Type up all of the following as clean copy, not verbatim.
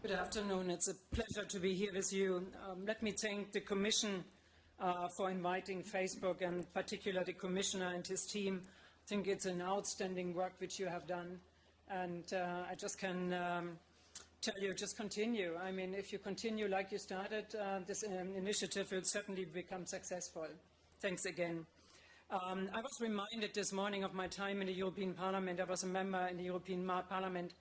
Good afternoon. It's a pleasure to be here with you. Let me thank the Commission for inviting Facebook, and particularly the Commissioner and his team. I think it's an outstanding work which you have done. And I just can tell you, just continue. I mean, if you continue like you started, this initiative will certainly become successful. Thanks again. I was reminded this morning of my time in the European Parliament. I was a member in the European Parliament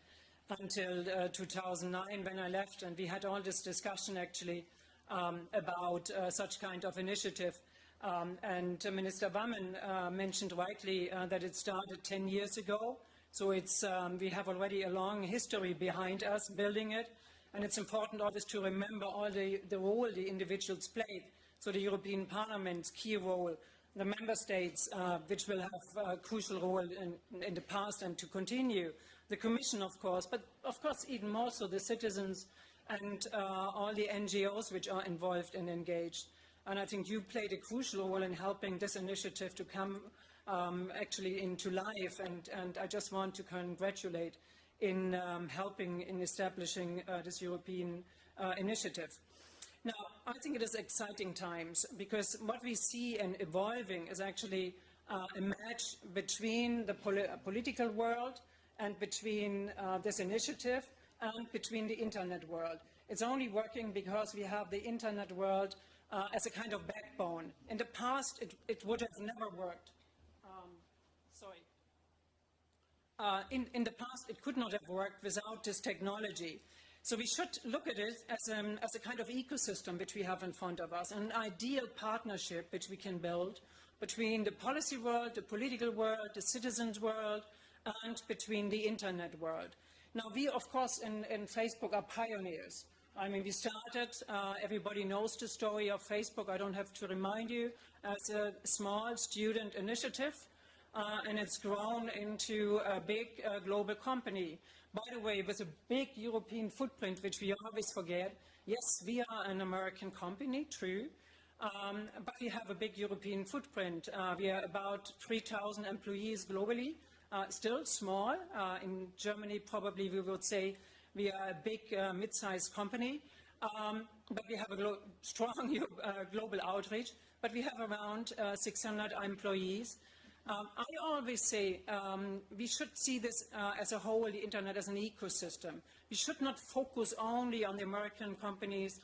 until 2009 when I left, and we had all this discussion actually about such kind of initiative. And Minister Mann mentioned rightly that it started 10 years ago. So it's, we have already a long history behind us building it. And it's important always to remember all the role the individuals played. So the European Parliament's key role, the member states, which will have a crucial role in the past and to continue. The Commission, of course, but of course even more so the citizens and all the NGOs which are involved and engaged. And I think you played a crucial role in helping this initiative to come actually into life. And I just want to congratulate in helping in establishing this European initiative. Now, I think it is exciting times because what we see and evolving is actually a match between the political world and between this initiative and between the internet world. It's only working because we have the internet world as a kind of backbone. In the past, it would have never worked. In the past, it could not have worked without this technology. So we should look at it as a kind of ecosystem which we have in front of us, an ideal partnership which we can build between the policy world, the political world, the citizens world, and between the internet world. Now, we, of course, in Facebook are pioneers. I mean, we started, everybody knows the story of Facebook, I don't have to remind you, as a small student initiative, and it's grown into a big global company. By the way, with a big European footprint, which we always forget. Yes, we are an American company, true, but we have a big European footprint. We are about 3,000 employees globally, still small. In Germany, probably we would say we are a big mid-sized company, but we have a strong global outreach, but we have around 600 employees. I always say we should see this as a whole, the internet as an ecosystem. We should not focus only on the American companies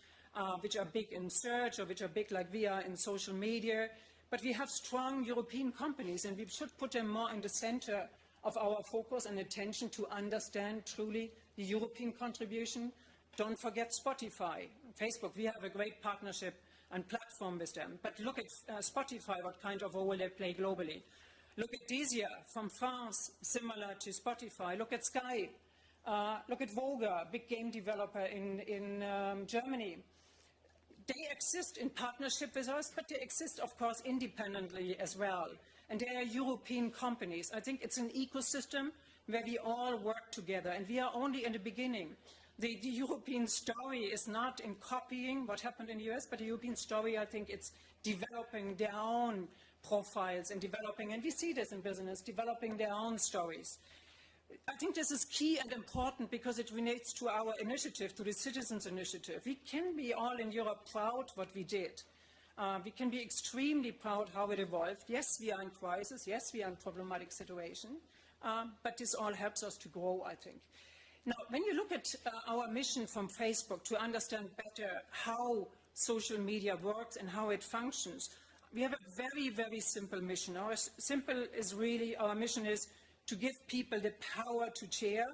which are big in search or which are big like we are in social media, but we have strong European companies and we should put them more in the center of our focus and attention to understand truly the European contribution. Don't forget Spotify, Facebook. We have a great partnership and platform with them. But look at Spotify, what kind of role they play globally. Look at Deezer from France, similar to Spotify. Look at Sky. Look at Voga, big game developer in Germany. They exist in partnership with us, but they exist, of course, independently as well. And they are European companies. I think it's an ecosystem where we all work together, and we are only in the beginning. The European story is not in copying what happened in the US, but the European story, I think it's developing their own profiles and developing, and we see this in business, developing their own stories. I think this is key and important because it relates to our initiative, to the Citizens Initiative. We can be all in Europe proud what we did. We can be extremely proud how it evolved. Yes, we are in crisis. Yes, we are in a problematic situation. But this all helps us to grow, I think. Now, when you look at our mission from Facebook to understand better how social media works and how it functions, we have a very, very simple mission. Our mission is to give people the power to share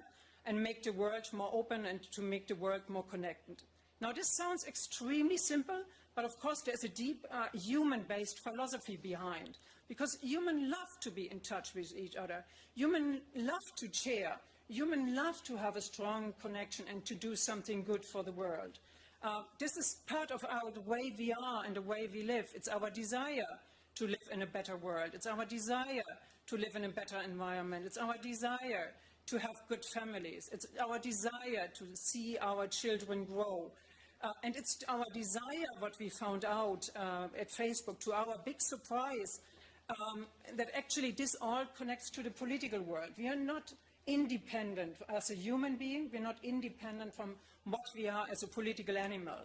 and make the world more open and to make the world more connected. Now, this sounds extremely simple, but of course there's a deep human-based philosophy behind, because humans love to be in touch with each other. Humans love to share. Humans love to have a strong connection and to do something good for the world. This is part of the way we are and the way we live. It's our desire to live in a better world. It's our desire to live in a better environment. It's our desire to have good families. It's our desire to see our children grow. And it's our desire, what we found out at Facebook, to our big surprise, that actually this all connects to the political world. We are not independent as a human being. We're not independent from what we are as a political animal.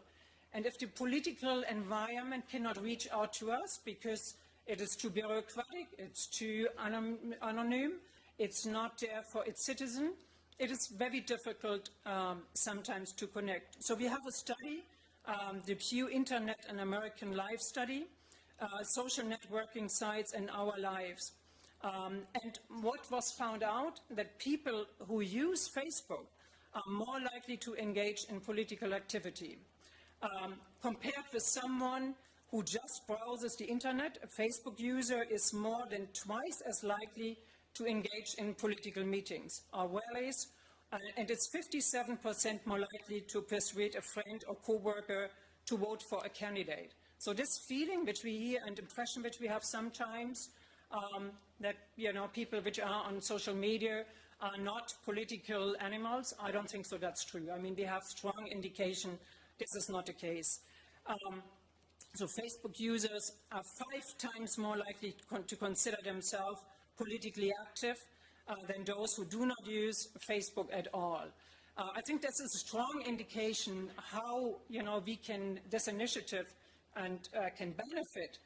And if the political environment cannot reach out to us because it is too bureaucratic, it's too anonymous, it's not there for its citizen, it is very difficult sometimes to connect. So we have a study, the Pew Internet and American Life Study, social networking sites and our lives. And what was found out, that people who use Facebook are more likely to engage in political activity. Compared with someone who just browses the internet, a Facebook user is more than twice as likely to engage in political meetings or rallies, and it's 57% more likely to persuade a friend or co-worker to vote for a candidate. So this feeling which we hear and impression which we have sometimes, that people which are on social media are not political animals, I don't think so that's true. I mean, we have strong indication this is not the case. So Facebook users are 5 times more likely to consider themselves politically active than those who do not use Facebook at all. I think this is a strong indication how this initiative can benefit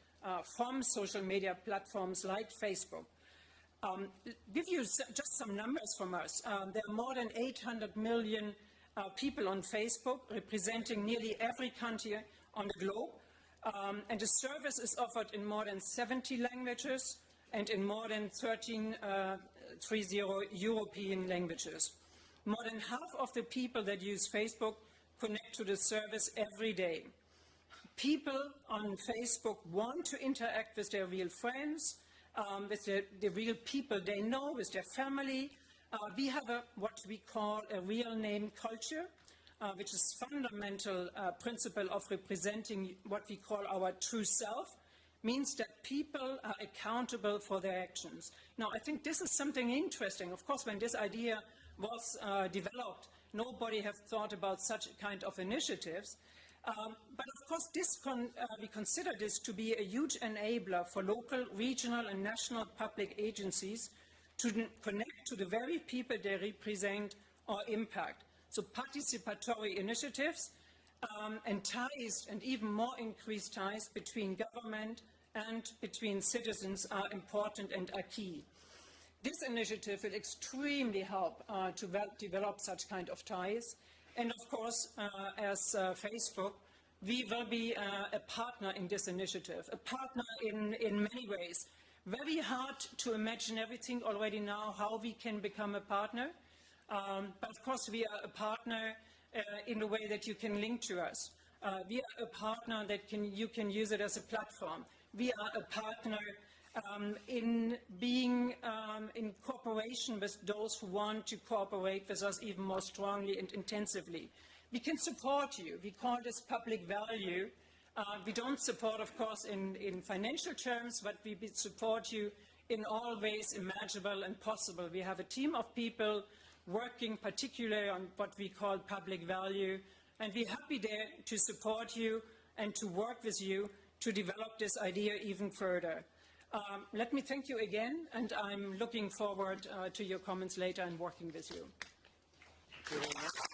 from social media platforms like Facebook. Give you just some numbers from us. There are more than 800 million people on Facebook, representing nearly every country on the globe. And the service is offered in more than 70 languages and in more than 30 European languages. More than half of the people that use Facebook connect to the service every day. People on Facebook want to interact with their real friends, with the real people they know, with their family. We have what we call a real name culture, which is fundamental principle of representing what we call our true self, means that people are accountable for their actions. Now, I think this is something interesting. Of course, when this idea was developed, nobody had thought about such kind of initiatives. But of course, we consider this to be a huge enabler for local, regional and national public agencies to connect to the very people they represent or impact. So participatory initiatives and ties, and even more increased ties between government and between citizens are important and are key. This initiative will extremely help to develop such kind of ties. And of course, as Facebook, we will be a partner in this initiative, a partner in many ways. Very hard to imagine everything already now, how we can become a partner. But of course, we are a partner in the way that you can link to us. We are a partner that you can use it as a platform. We are a partner in being in cooperation with those who want to cooperate with us even more strongly and intensively. We can support you. We call this public value. We don't support, of course, in financial terms, but we support you in all ways imaginable and possible. We have a team of people working particularly on what we call public value, and we're happy there to support you and to work with you to develop this idea even further. Let me thank you again, and I'm looking forward to your comments later and working with you. Thank you very much.